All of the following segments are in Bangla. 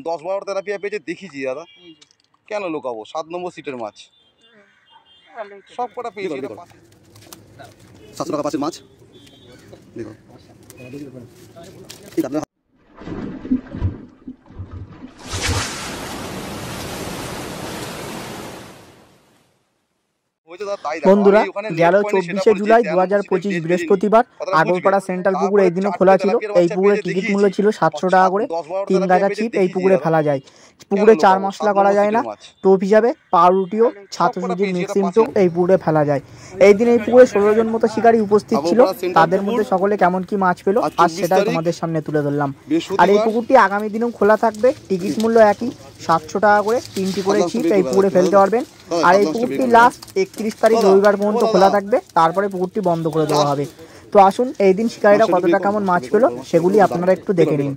10-12 তেলাপিয়া পেয়েছে দেখিছি দাদা, কেন লুকাবো? 7 নম্বর সিটের মাছ সব কটা পেয়েছি। 700 টাকা পাঁচের মাছ দেখো। বন্ধুরা, গেল 24শে জুলাই 2025 বৃহস্পতিবার আগরপাড়া সেন্ট্রাল পুকুর এই দিনও খোলা ছিল। এই পুকুরের টিকিট মূল্য ছিল 700 টাকা করে। 3 গাছা ছিপ এই পুকুরে ফেলা যায়। পুকুরে 4 মশলা করা যায় না। টোপ হিসাবে পাউরুটিও ছাতু সুজির মিক্সিংও এই পুকুরে ফেলা যায়। এই দিন এই পুকুরে 16 জন মতো শিকারী উপস্থিত ছিল। তাদের মধ্যে সকলে কেমন কি মাছ পেল আর সেটাই তোমাদের সামনে তুলে ধরলাম। আর এই পুকুরটি আগামী দিনেও খোলা থাকবে। টিকিট মূল্য একই 700 টাকা করে। 3টি করে ছিপ এই পুকুরে ফেলতে পারবেন। আর এই পুকুরটি লাস্ট 31 তারিখ রবিবার পর্যন্ত খোলা থাকবে, তারপরে পুকুরটি বন্ধ করে দেওয়া হবে। তো আসুন এই দিন শিকারীরা কতটা কেমন মাছ পেল সেগুলি আপনারা একটু দেখে নিন।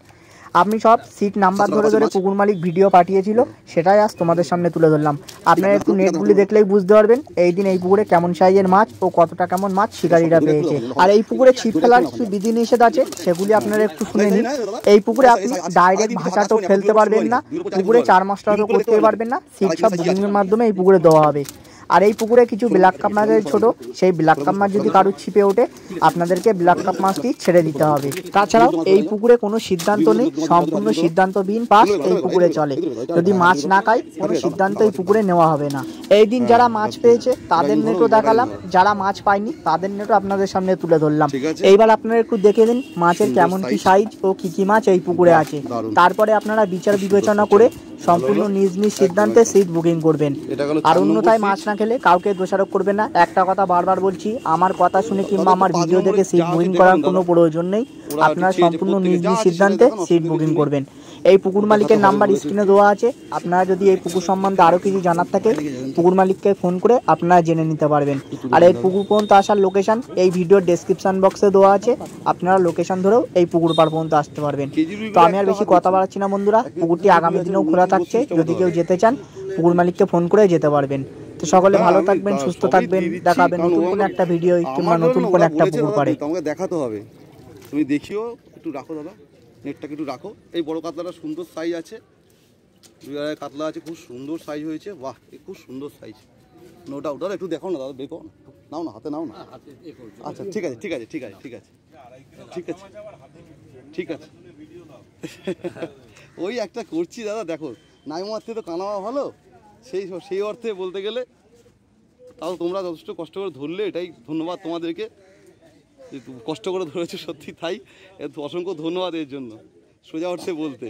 আমি সব সিট নাম্বার ধরে ধরে পুকুর মালিক ভিডিও পাঠিয়েছিল, সেটাই আজ তোমাদের সামনে তুলে ধরলাম। আপনারা একটু নেটগুলি দেখলেই বুঝতে পারবেন এই দিন এই পুকুরে কেমন সাইজের মাছ ও কতটা কেমন মাছ শিকারীরা পেয়েছে। আর এই পুকুরে ছিপ ফেলার কিছু বিধিনিষেধ আছে, সেগুলি আপনারা একটু শুনে নিন। এই পুকুরে আপনি ডাইরেক্ট ভাষা তো ফেলতে পারবেন না, পুকুরে 4 মশলা তো করতে পারবেন না। সিট সব বুকিংয়ের মাধ্যমে এই পুকুরে দেওয়া হবে। আর এই পুকুরে কিছু ব্ল্যাক কাপ মাছ আছে ছোট, সেই ব্ল্যাক কাপ মাছ যদি কারুর ছিপে ওঠে আপনাদেরকে ব্ল্যাক কাপ মাছটি ছেড়ে দিতে হবে। তাছাড়াও এই পুকুরে কোনো সিদ্ধান্ত নেই, সম্পূর্ণ সিদ্ধান্তবিহীন পাস এই পুকুরে চলে। যদি মাছ না খায় কোনো সিদ্ধান্ত এই পুকুরে নেওয়া হবে না। এই দিন যারা মাছ পেয়েছে তাদের নেটও দেখালাম, যারা মাছ পায়নি তাদের নেটও আপনাদের সামনে তুলে ধরলাম। এইবার আপনারা একটু দেখে নিন মাছের কেমন কি সাইজ ও কি কি মাছ এই পুকুরে আছে। তারপরে আপনারা বিচার বিবেচনা করে সম্পূর্ণ নিজ নিজ সিদ্ধান্তে সিট বুকিং করবেন। আর অন্যথায় মাছ না খেলে কাউকে দোষারোপ করবেন না। একটা কথা বারবার বলছি, আমার কথা শুনে কিংবা আমার ভিডিও দেখে সিট বুকিং করার কোনো প্রয়োজন নেই। আপনারা সম্পূর্ণ নিজ নিজ সিদ্ধান্তে সিট বুকিং করবেন। এই পুকুর মালিকের নাম্বার স্ক্রিনে দেওয়া আছে। আপনারা যদি এই পুকুর সম্বন্ধে আরও কিছু জানার থাকে পুকুর মালিককে ফোন করে আপনারা জেনে নিতে পারবেন। আর এই পুকুর পর্যন্ত আসার লোকেশন এই ভিডিওর ডেসক্রিপশন বক্সে দেওয়া আছে, আপনারা লোকেশন ধরেও এই পুকুর পাড় পর্যন্ত আসতে পারবেন। তো আমি আর বেশি কথা বাড়াচ্ছি না বন্ধুরা, পুকুরটি আগামী দিনেও খোলা থাকছে। যদি কেউ যেতে চান পুকুর মালিককে ফোন করে যেতে পারবেন। তো সকলে ভালো থাকবেন, সুস্থ থাকবেন, দেখা হবে নতুন কোনো একটা ভিডিও কিংবা নতুন কোনো একটা পুকুর পাড়ে। তোমাকে দেখাতে হবে, তুমি দেখিও। একটু রাখো দাদা, নেটটাকে একটু রাখো। এই বড় কাতলাটা সুন্দর সাইজ আছে, 2 আড়াই কাতলা আছে, খুব সুন্দর সাইজ হয়েছে। বাহ, খুব সুন্দর সাইজ। ওটা ওটা একটু দেখো না দাদা, বের করো না, নাও না, হাতে নাও না। আচ্ছা ঠিক আছে ঠিক আছে ঠিক আছে ঠিক আছে ঠিক আছে ঠিক আছে। ওই একটা করছি দাদা, দেখো নাইমার থেকে তো কানাওয়া ভালো, সেই অর্থে বলতে গেলে। তাও তোমরা যথেষ্ট কষ্ট করে ধরলে, এটাই ধন্যবাদ তোমাদেরকে, কষ্ট করে ধরেছো সত্যি, তাই অসংখ্য ধন্যবাদ এর জন্য। সোজা অর্থে বলতে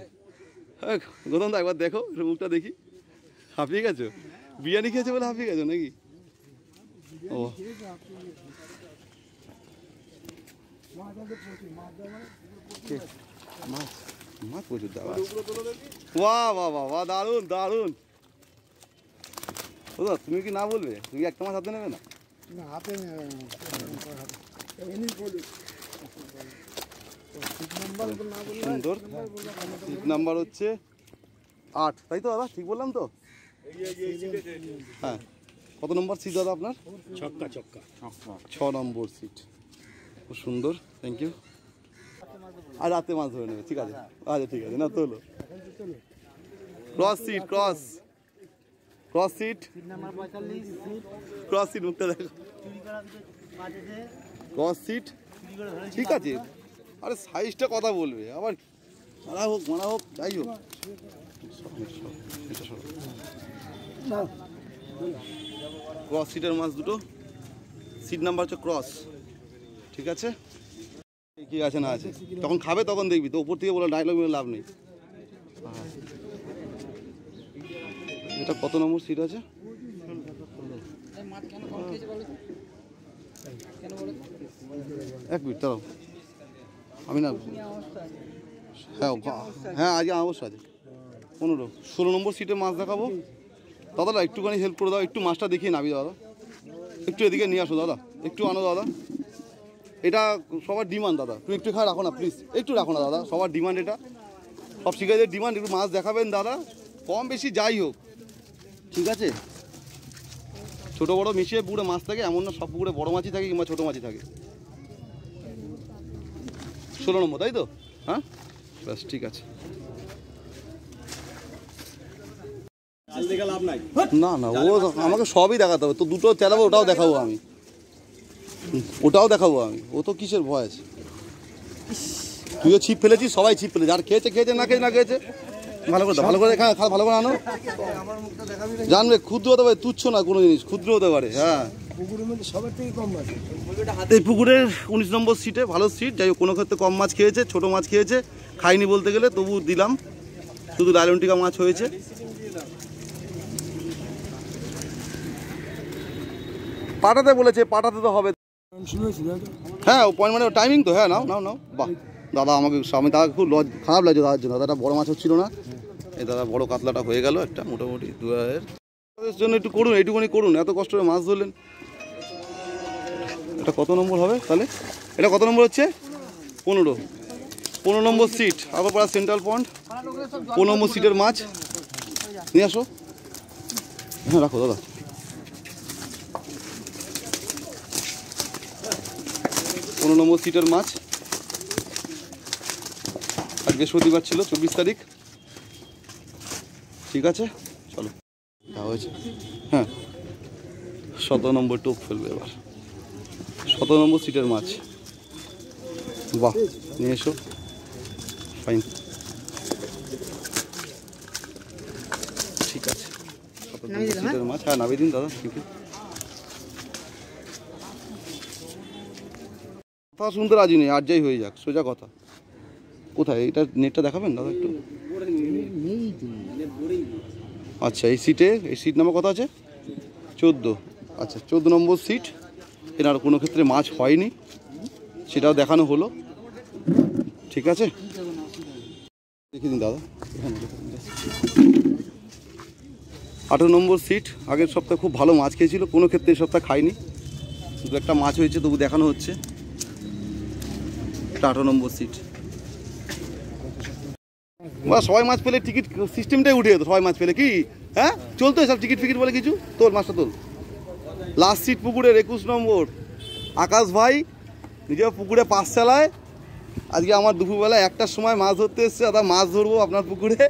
হ্যাঁ। গৌতম দা একবার দেখো মুখটা দেখি, হাঁপিয়ে গেছো? বিরিয়ানি খেয়েছো বলে হাঁপিয়ে গেছো নাকি? ও মাছ মাছ প্রচুর দেওয়া। বাহ বাহ বাহ বাহ, দারুণ দারুণ। দাদা তুমি কি না বলবে? তুমি একটা মাছ হাতে নেবে না? হাতে সুন্দর। সিট নাম্বার হচ্ছে 8, তাই তো দাদা? ঠিক বললাম তো? হ্যাঁ। কত নম্বর সিট দাদা আপনার? 6 নম্বর সিট। খুব সুন্দর, থ্যাংক ইউ। আর রাতে মাছ ধরে নেবে, ঠিক আছে? আচ্ছা ঠিক আছে, না তোলো। Cross sit, cross cross sit, cross sit, মুখটা দেখো। ক্রস সিট, ঠিক আছে। আরে সাইজটা কথা বলবে আবার, মারা হোক যাই হোক। ক্রস সিটের মাছ দুটো, সিট নাম্বার হচ্ছে ক্রস, ঠিক আছে? কি আছে না আছে তখন খাবে, তখন দেখবি তো। উপর থেকে বলে ডায়লগ মেরে লাভ নেই। এটা কত নম্বর সিট আছে? এক মিনিট দাঁড়াও, আমি না, হ্যাঁ হ্যাঁ আজকে অবশ্যই আছে। 16 নম্বর সিটে মাছ দেখাবো। দাদা একটুখানি হেল্প করে দাও, একটু মাছটা দেখিয়ে নাবি দাদা, একটু এদিকে নিয়ে আসো দাদা, একটু আনো দাদা। এটা সবার ডিমান্ড দাদা, তুমি একটু এখানে রাখো না প্লিজ, একটু রাখো না দাদা, সবার ডিমান্ড এটা, সব শিকারীদের ডিমান্ড। একটু মাছ দেখাবেন দাদা, কম বেশি যাই হোক, ঠিক আছে? ছোটো বড়ো মিশিয়ে পুকুরে মাছ থাকে, এমন না সব পুকুরে বড়ো মাছই থাকে কিংবা ছোটো মাছই থাকে। 16 নম্বর তাই তো? হ্যাঁ ব্যাস ঠিক আছে। না না, ও আমাকে সবই দেখাতে হবে। তো দুটো চালাবো, ওটাও দেখাবো আমি, ওটাও দেখাবো আমি। ও তো কিসের ভয় আছে? তুইও ছিপ ফেলেছিস, সবাই ছিপ ফেলেছে। আর খেয়েছে খেয়েছে, না খেয়েছে না খেয়েছে। ভালো করে ভালো করে খা, ভালো করে আনো। জানবে ক্ষুদ্র হতে পারে, তুচ্ছ না কোনো জিনিস, ক্ষুদ্র হতে পারে। হ্যাঁ, এই পুকুরের 19 নম্বর সিটে, ভালো সিট। যাই হোক, কোনো ক্ষেত্রে কম মাছ খেয়েছে, ছোট মাছ খেয়েছে, খাইনি বলতে গেলে, তবু দিলাম। শুধু লাইলনটিকা মাছ হয়েছে। পাঠাতে বলেছে, পাঠাতে তো হবে। হ্যাঁ, ও পয়েন্ট মানে টাইমিং তো। হ্যাঁ, নাও নাও নাও। বাহ দাদা, আমাকে আমি দাদা খুব খারাপ লাগছে দাদার জন্য। দাদাটা বড় মাছ হচ্ছিল না, এই দাদা বড় কাতলাটা হয়ে গেল একটা, মোটামুটি 2000 জন্য একটু করুন, এইটুকুনি করুন। এত কষ্ট করে মাছ ধরলেন। এটা কত নম্বর হবে তাহলে? এটা কত নম্বর হচ্ছে? 15 নম্বর সিট, আগরপাড়া সেন্ট্রাল পয়েন্ট। 15 নম্বর সিটের মাছ নিয়ে আসো। হ্যাঁ, রাখো দাদা। 15 নম্বর সিটের মাছ। আজকে শনিবার ছিল, 24 তারিখ। ঠিক আছে, চলো। যা হয়েছে। হ্যাঁ, 17 নম্বর টোপ ফেলবে এবার। 17 নম্বর সিটের মাছ। বাহ, নিয়ে এসো। ফাইন, ঠিক আছে। 17 নম্বর সিটের মাছ। হ্যাঁ, নামিয়ে দিন দাদা। Thank you. কথা শুনতে রাজি নেই, আর যাই হয়ে যাক, সোজা কথা। কোথায় এটা? নেটটা দেখাবেন দাদা একটু। আচ্ছা, এই সিটে, এই সিট নাম্বার কত আছে? 14। আচ্ছা, 14 নম্বর সিট। এনার কোনো ক্ষেত্রে মাছ হয়নি, সেটাও দেখানো হলো। ঠিক আছে, দেখে দিন দাদা। 18 নম্বর সিট। আগের সপ্তাহে খুব ভালো মাছ খেয়েছিল, কোনো ক্ষেত্রে এই সপ্তাহে খায়নি। দু একটা মাছ হয়েছে, তবু দেখানো হচ্ছে। 18 নম্বর সিট। বা সবাই মাছ পেলে টিকিট সিস্টেমটাই উঠে যেত। সবাই মাছ পেলে কি, হ্যাঁ, চলতো এসব টিকিট ফিকিট বলে কিছু। তোর মাছটা তোল। লাস্ট সিট পুকুরের 21 নম্বর আকাশ ভাই, নিজের পুকুরে পাশ চালায়। আজকে আমার দুপুরবেলা 1টার সময় মাছ ধরতে এসছে। দাদা মাছ ধরবো আপনার পুকুরে,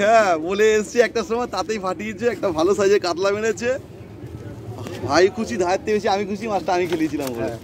হ্যাঁ বলে এসছি। 1টার সময় তাতেই ফাটিয়েছে, একটা ভালো সাইজের কাতলা মেরেছে। ভাই খুশি, ধারতে বেশি আমি খুশি, মাছটা আমি খেলিয়েছিলাম বলে।